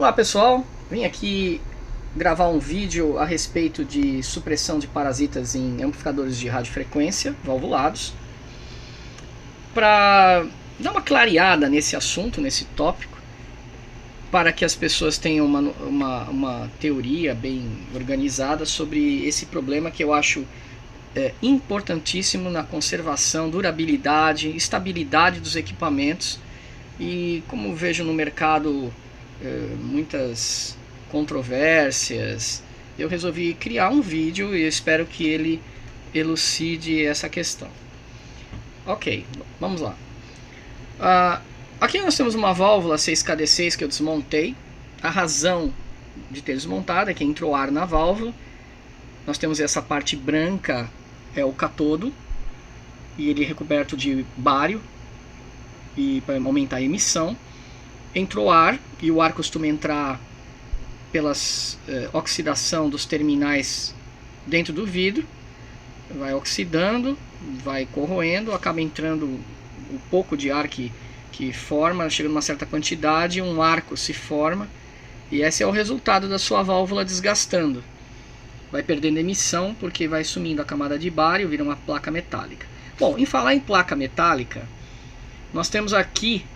Olá pessoal, vim aqui gravar um vídeo a respeito de supressão de parasitas em amplificadores de radiofrequência valvulados, para dar uma clareada nesse assunto, nesse tópico, para que as pessoas tenham uma teoria bem organizada sobre esse problema que eu acho importantíssimo na conservação, durabilidade, estabilidade dos equipamentos. E como vejo no mercado muitas controvérsias, eu resolvi criar um vídeo e eu espero que ele elucide essa questão. Ok, vamos lá. Aqui nós temos uma válvula 6KD6 que eu desmontei. A razão de ter desmontado é que entrou ar na válvula. Nós temos essa parte branca, é o cátodo, e ele é recoberto de bário e para aumentar a emissão. Entrou ar, e o ar costuma entrar pelas oxidação dos terminais dentro do vidro, vai oxidando, vai corroendo, acaba entrando um pouco de ar que forma, chega numa certa quantidade, um arco se forma, e esse é o resultado da sua válvula desgastando. Vai perdendo emissão porque vai sumindo a camada de bário, vira uma placa metálica. Bom, em falar em placa metálica, nós temos aqui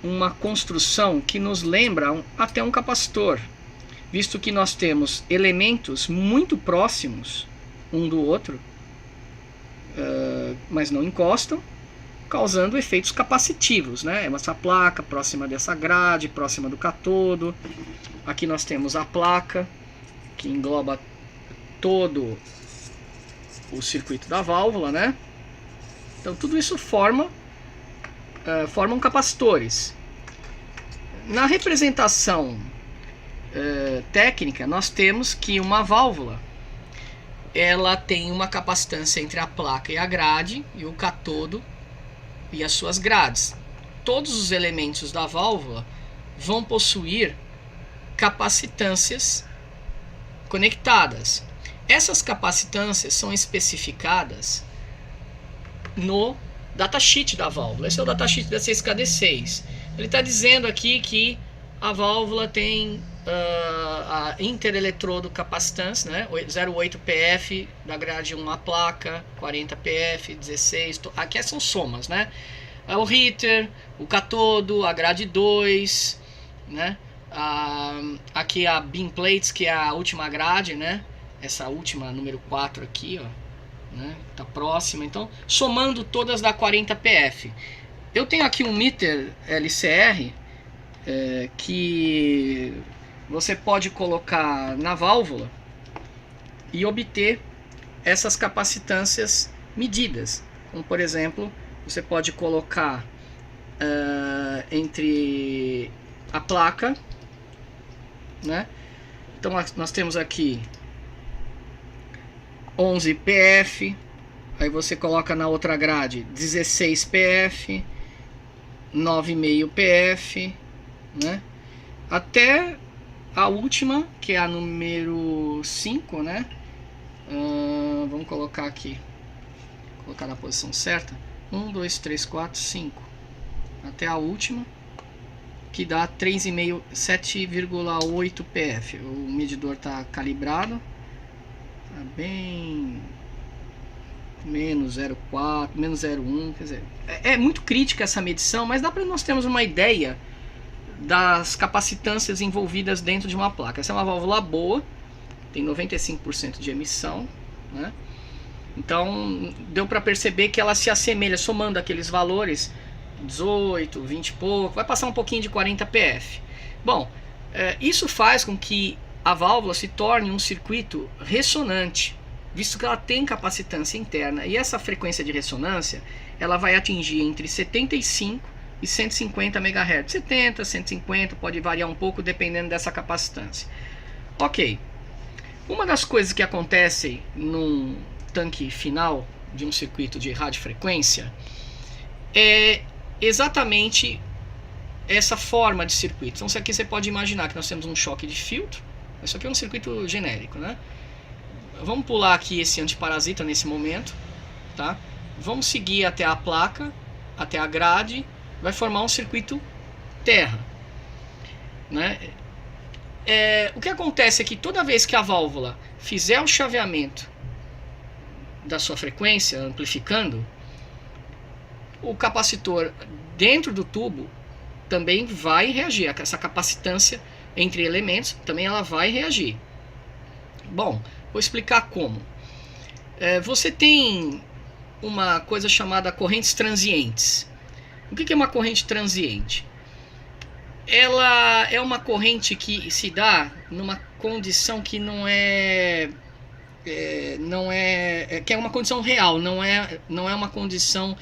uma construção que nos lembra até um capacitor, visto que nós temos elementos muito próximos um do outro, mas não encostam, causando efeitos capacitivos, né? Essa placa próxima dessa grade, próxima do cátodo. Aqui nós temos a placa que engloba todo o circuito da válvula, né? Então tudo isso formam capacitores. Na representação técnica, nós temos que uma válvula ela tem uma capacitância entre a placa e a grade, e o cátodo e as suas grades. Todos os elementos da válvula vão possuir capacitâncias conectadas. Essas capacitâncias são especificadas no datasheet da válvula. Esse é o datasheet da 6KD6. Ele está dizendo aqui que a válvula tem a intereletrodo capacitância, né? 0,8 PF da grade 1 a placa, 40 PF, 16. Aqui são somas, né? O heater, o cátodo, a grade 2, né? Aqui a beam plates, que é a última grade, né? Essa última, número 4 aqui, ó. Né, tá próxima, então somando todas dá 40 PF. Eu tenho aqui um meter LCR que você pode colocar na válvula e obter essas capacitâncias medidas, como por exemplo você pode colocar entre a placa, né? Então nós temos aqui 11 PF, aí você coloca na outra grade 16 PF, 9,5 PF, né? Até a última, que é a número 5, né? Vamos colocar aqui, colocar na posição certa, 1, 2, 3, 4, 5, até a última, que dá 3,5, 7,8 PF. O medidor está calibrado, bem menos 0,4, menos 0,1, quer dizer, é muito crítica essa medição, mas dá para nós termos uma ideia das capacitâncias envolvidas dentro de uma placa. Essa é uma válvula boa, tem 95% de emissão, né? Então deu para perceber que ela se assemelha, somando aqueles valores 18, 20 e pouco, vai passar um pouquinho de 40 PF. Bom, isso faz com que a válvula se torne um circuito ressonante, visto que ela tem capacitância interna, e essa frequência de ressonância ela vai atingir entre 75 e 150 MHz. 70, 150, pode variar um pouco dependendo dessa capacitância. Ok, uma das coisas que acontecem num tanque final de um circuito de radiofrequência é exatamente essa forma de circuito. Então aqui você pode imaginar que nós temos um choque de filtro. Isso aqui é um circuito genérico, né? Vamos pular aqui esse antiparasita nesse momento, tá? Vamos seguir até a placa, até a grade, vai formar um circuito terra, né? O que acontece é que toda vez que a válvula fizer o chaveamento da sua frequência, amplificando, o capacitor dentro do tubo também vai reagir. Essa capacitância entre elementos também ela vai reagir. Bom, vou explicar como. Você tem uma coisa chamada correntes transientes. O que é uma corrente transiente? Ela é uma corrente que se dá numa condição que que é uma condição real, não é uma condição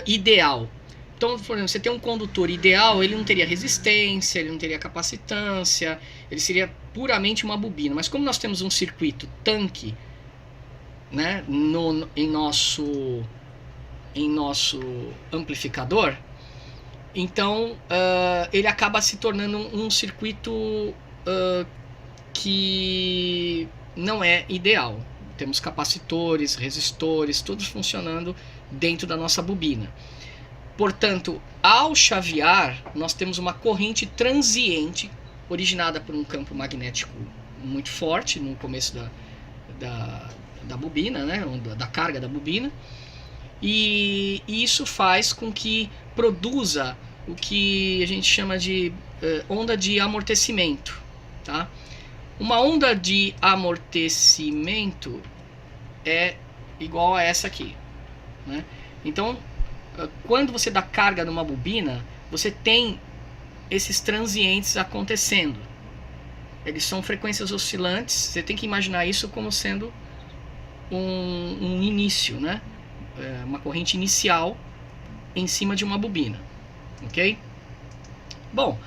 ideal. Então, por exemplo, você tem um condutor ideal, ele não teria resistência, ele não teria capacitância, ele seria puramente uma bobina. Mas como nós temos um circuito tanque, né, em nosso amplificador, então ele acaba se tornando um circuito que não é ideal. Temos capacitores, resistores, tudo funcionando dentro da nossa bobina. Portanto, ao chavear, nós temos uma corrente transiente originada por um campo magnético muito forte no começo da bobina, né, da carga da bobina, e isso faz com que produza o que a gente chama de onda de amortecimento. Tá? Uma onda de amortecimento é igual a essa aqui, né? Então, quando você dá carga numa bobina, você tem esses transientes acontecendo. Eles são frequências oscilantes. Você tem que imaginar isso como sendo um início, né? Uma corrente inicial em cima de uma bobina, ok? Bom,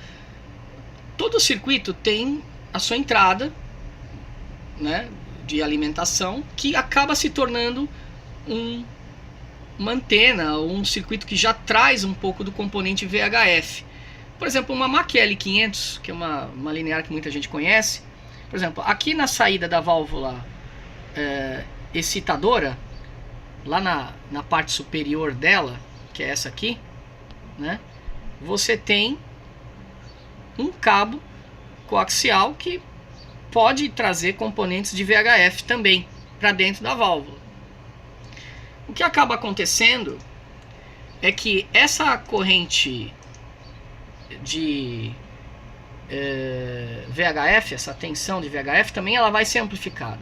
todo circuito tem a sua entrada, né, de alimentação, que acaba se tornando uma antena, ou um circuito que já traz um pouco do componente VHF. Por exemplo, uma Mach L500, que é uma linear que muita gente conhece. Por exemplo, aqui na saída da válvula excitadora, lá na parte superior dela, que é essa aqui, né, você tem um cabo coaxial que pode trazer componentes de VHF também para dentro da válvula. O que acaba acontecendo é que essa corrente de VHF, essa tensão de VHF, também ela vai ser amplificada.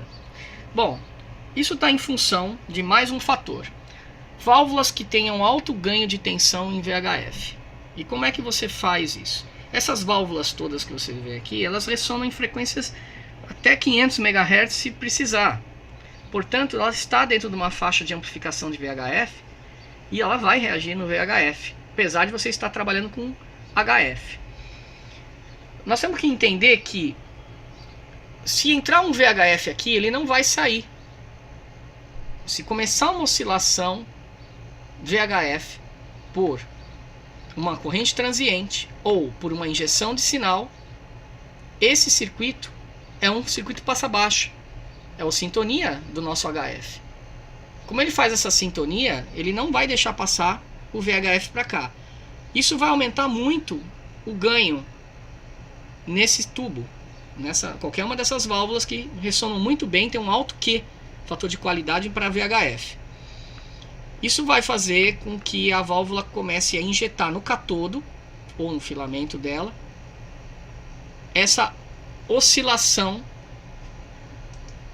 Bom, isso está em função de mais um fator: válvulas que tenham alto ganho de tensão em VHF. E como é que você faz isso? Essas válvulas todas que você vê aqui, elas ressonam em frequências até 500 MHz se precisar. Portanto, ela está dentro de uma faixa de amplificação de VHF e ela vai reagir no VHF, apesar de você estar trabalhando com HF. Nós temos que entender que se entrar um VHF aqui, ele não vai sair. Se começar uma oscilação VHF por uma corrente transiente ou por uma injeção de sinal, esse circuito é um circuito passa-baixa, é a sintonia do nosso HF. Como ele faz essa sintonia, ele não vai deixar passar o VHF para cá. Isso vai aumentar muito o ganho nesse tubo, qualquer uma dessas válvulas que ressonam muito bem, tem um alto Q, fator de qualidade para VHF. Isso vai fazer com que a válvula comece a injetar no catodo, ou no filamento dela, essa oscilação,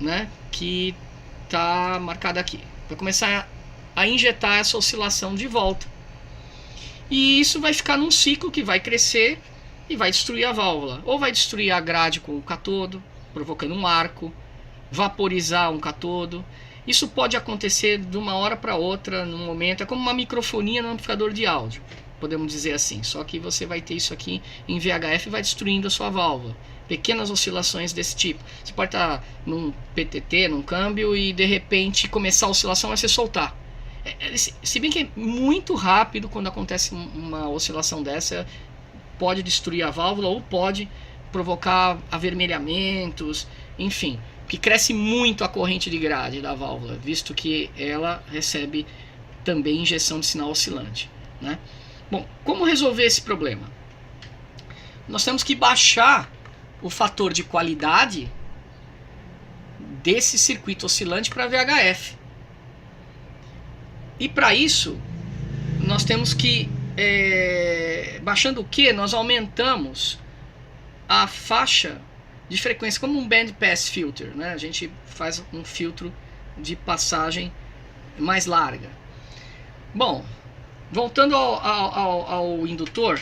né, que está marcada aqui. Vai começar a injetar essa oscilação de volta. E isso vai ficar num ciclo que vai crescer e vai destruir a válvula. Ou vai destruir a grade com o catodo, provocando um arco, vaporizar um catodo. Isso pode acontecer de uma hora para outra, num momento. É como uma microfonia no amplificador de áudio, podemos dizer assim. Só que você vai ter isso aqui em VHF e vai destruindo a sua válvula. Pequenas oscilações desse tipo. Você pode estar num PTT, num câmbio, e de repente começar a oscilação e você soltar. Se bem que é muito rápido quando acontece uma oscilação dessa, pode destruir a válvula ou pode provocar avermelhamentos, enfim, que cresce muito a corrente de grade da válvula, visto que ela recebe também injeção de sinal oscilante, né? Bom, como resolver esse problema? Nós temos que baixar o fator de qualidade desse circuito oscilante para VHF. E para isso, nós temos que, baixando o Q, nós aumentamos a faixa de frequência, como um band pass filter, né? A gente faz um filtro de passagem mais larga. Bom, voltando ao indutor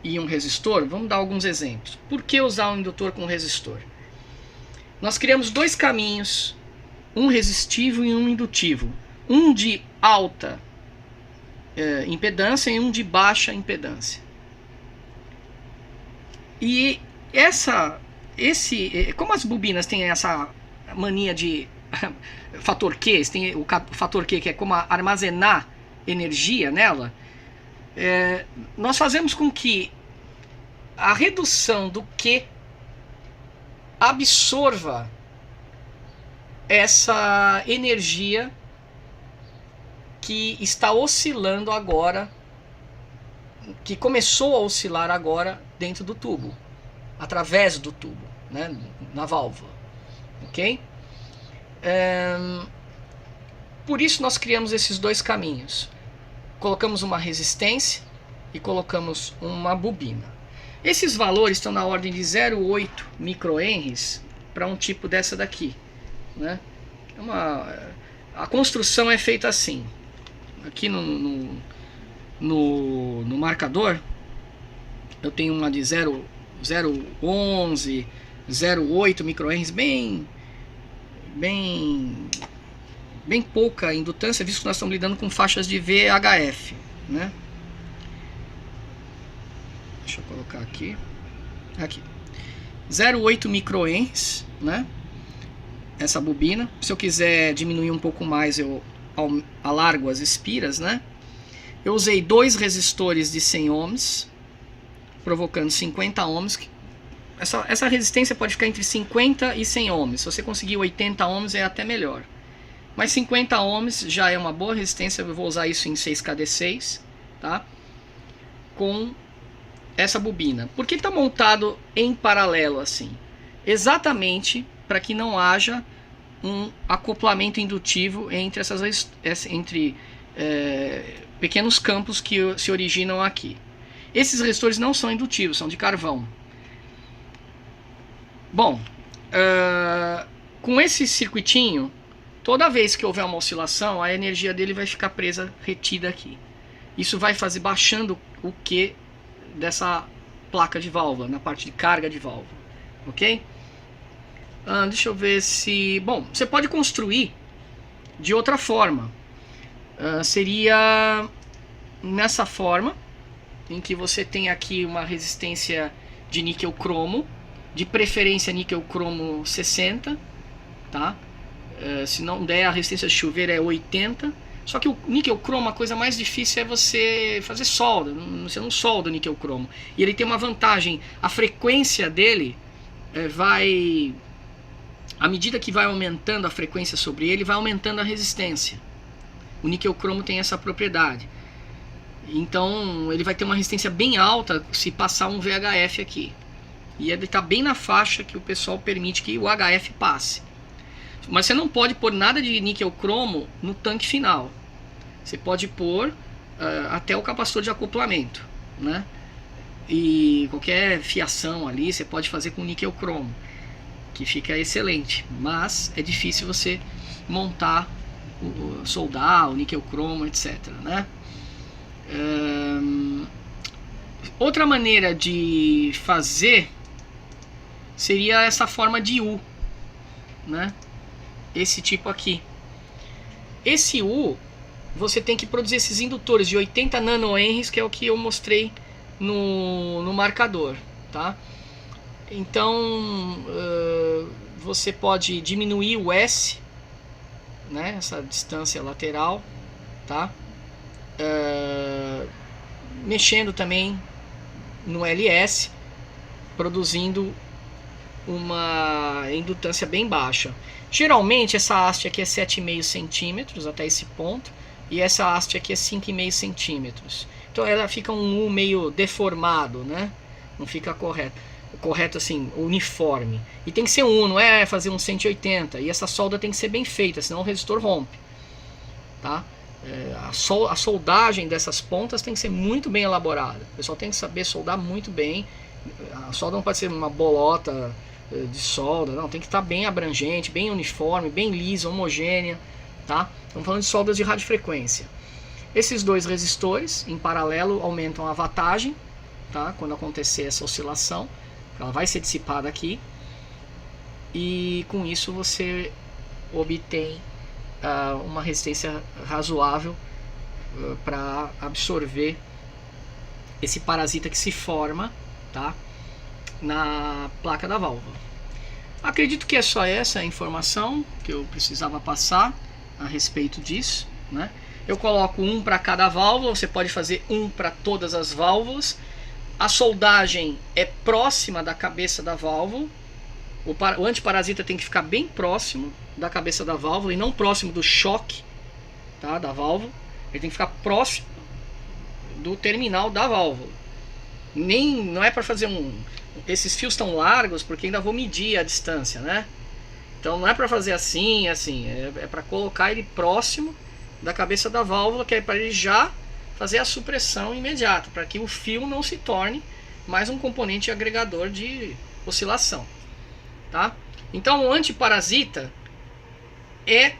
e um resistor, vamos dar alguns exemplos. Por que usar um indutor com resistor? Nós criamos dois caminhos, um resistivo e um indutivo. Um de alta impedância e um de baixa impedância. E como as bobinas têm essa mania de fator Q, tem o fator Q que é como armazenar energia nela, nós fazemos com que a redução do Q absorva essa energia que está oscilando agora, que começou a oscilar agora dentro do tubo, através do tubo, né, na válvula, ok? Por isso nós criamos esses dois caminhos. Colocamos uma resistência e colocamos uma bobina. Esses valores estão na ordem de 0,8 microhenries para um tipo dessa daqui, né? A construção é feita assim. Aqui no marcador eu tenho uma de 0,11, 0,8 microhenries, bem pouca indutância, visto que nós estamos lidando com faixas de VHF, né? Deixa eu colocar aqui. 0,8 microhenries, né? Essa bobina. Se eu quiser diminuir um pouco mais, eu alargo as espiras, né? Eu usei dois resistores de 100 ohms, provocando 50 ohms. Essa resistência pode ficar entre 50 e 100 ohms. Se você conseguir 80 ohms é até melhor. Mas 50 ohms já é uma boa resistência. Eu vou usar isso em 6KD6, tá? Com essa bobina. Por que está montado em paralelo assim? Exatamente para que não haja um acoplamento indutivo entre pequenos campos que se originam aqui. Esses resistores não são indutivos, são de carvão. Bom, com esse circuitinho, toda vez que houver uma oscilação, a energia dele vai ficar presa, retida aqui. Isso vai fazer baixando o Q dessa placa de válvula, na parte de carga de válvula, ok? Deixa eu ver se... Bom, você pode construir de outra forma. Seria nessa forma, em que você tem aqui uma resistência de níquel cromo, de preferência níquel cromo 60, tá? Se não der, a resistência de chuveiro é 80. Só que o níquel cromo, a coisa mais difícil é você fazer solda. Você não solda o níquel cromo. E ele tem uma vantagem, a frequência dele vai... À medida que vai aumentando a frequência sobre ele, vai aumentando a resistência. O níquel cromo tem essa propriedade. Então ele vai ter uma resistência bem alta se passar um VHF aqui. E ele está bem na faixa que o pessoal permite que o HF passe. Mas você não pode pôr nada de níquel cromo no tanque final. Você pode pôr até o capacitor de acoplamento, né? E qualquer fiação ali você pode fazer com níquel cromo, que fica excelente. Mas é difícil você montar, soldar o níquel cromo, etc, né? Outra maneira de fazer seria essa forma de U, né? Esse tipo aqui. Esse U, você tem que produzir esses indutores de 80 nanohenries, que é o que eu mostrei no marcador, tá? Então você pode diminuir o S, né? Essa distância lateral, tá? Mexendo também no LS, produzindo uma indutância bem baixa. Geralmente essa haste aqui é 7,5 centímetros até esse ponto, e essa haste aqui é 5,5 centímetros. Então ela fica um U meio deformado, né? Não fica correto. correto assim, uniforme. E tem que ser um, não é fazer um 180. E essa solda tem que ser bem feita, senão o resistor rompe. Tá? A soldagem dessas pontas tem que ser muito bem elaborada. O pessoal tem que saber soldar muito bem. A solda não pode ser uma bolota de solda, não. Tem que estar bem abrangente, bem uniforme, bem lisa, homogênea. Tá? Estamos falando de soldas de radiofrequência. Esses dois resistores, em paralelo, aumentam a wattagem. Tá? Quando acontecer essa oscilação, ela vai ser dissipada aqui. E com isso você obtém uma resistência razoável para absorver esse parasita que se forma, tá, na placa da válvula. Acredito que é só essa informação que eu precisava passar a respeito disso, né? Eu coloco um para cada válvula, você pode fazer um para todas as válvulas. A soldagem é próxima da cabeça da válvula. O antiparasita tem que ficar bem próximo da cabeça da válvula e não próximo do choque, tá, da válvula. Ele tem que ficar próximo do terminal da válvula. Não é para fazer esses fios tão largos, porque ainda vou medir a distância, né? Então não é para fazer assim, é para colocar ele próximo da cabeça da válvula, que é para ele já fazer a supressão imediata, para que o fio não se torne mais um componente agregador de oscilação. Tá? Então o antiparasita é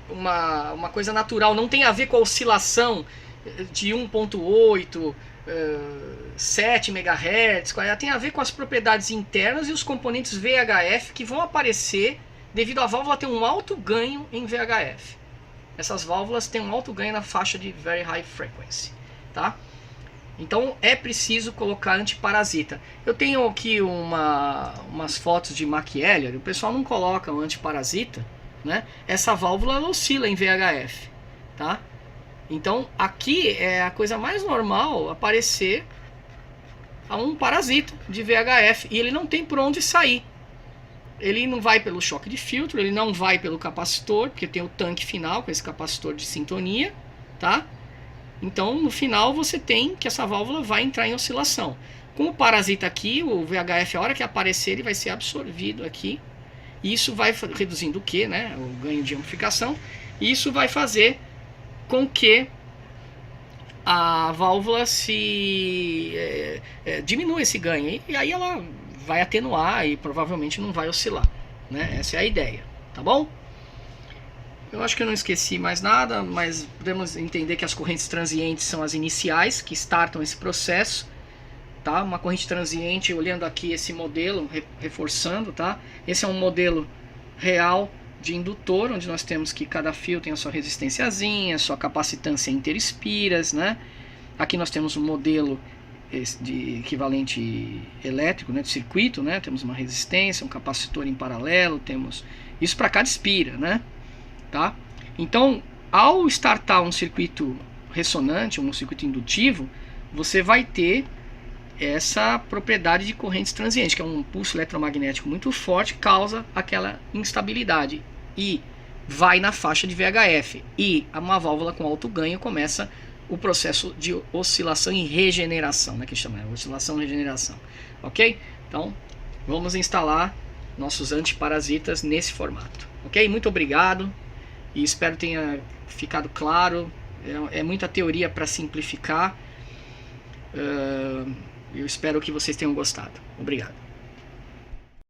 uma coisa natural, não tem a ver com a oscilação de 1.8, 7 MHz, tem a ver com as propriedades internas e os componentes VHF que vão aparecer devido à válvula ter um alto ganho em VHF. Essas válvulas têm um alto ganho na faixa de Very High Frequency. Tá? Então é preciso colocar antiparasita. Eu tenho aqui umas fotos de Machielier. O pessoal não coloca o antiparasita, né? Essa válvula oscila em VHF, tá? Então aqui é a coisa mais normal aparecer um parasita de VHF e ele não tem por onde sair. Ele não vai pelo choque de filtro, ele não vai pelo capacitor, porque tem o tanque final com esse capacitor de sintonia, tá? Então, no final, você tem que essa válvula vai entrar em oscilação. Com o parasita aqui, o VHF, a hora que aparecer, ele vai ser absorvido aqui. E isso vai reduzindo o Q, né? O ganho de amplificação. E isso vai fazer com que a válvula diminua esse ganho. E aí ela vai atenuar e provavelmente não vai oscilar, né? Essa é a ideia, tá bom? Eu acho que eu não esqueci mais nada, mas podemos entender que as correntes transientes são as iniciais que startam esse processo, tá? Uma corrente transiente, olhando aqui esse modelo, reforçando, tá? Esse é um modelo real de indutor, onde nós temos que cada fio tem a sua resistênciazinha, sua capacitância interespiras, né? Aqui nós temos um modelo de equivalente elétrico, né, de circuito, né? Temos uma resistência, um capacitor em paralelo, temos isso para cada espira, né? Tá? Então, ao startar um circuito ressonante, um circuito indutivo, você vai ter essa propriedade de correntes transientes, que é um pulso eletromagnético muito forte, que causa aquela instabilidade e vai na faixa de VHF. E uma válvula com alto ganho começa o processo de oscilação e regeneração, né, que chama oscilação e regeneração. Ok? Então, vamos instalar nossos antiparasitas nesse formato. Ok? Muito obrigado. E espero que tenha ficado claro. É muita teoria para simplificar. Eu espero que vocês tenham gostado. Obrigado.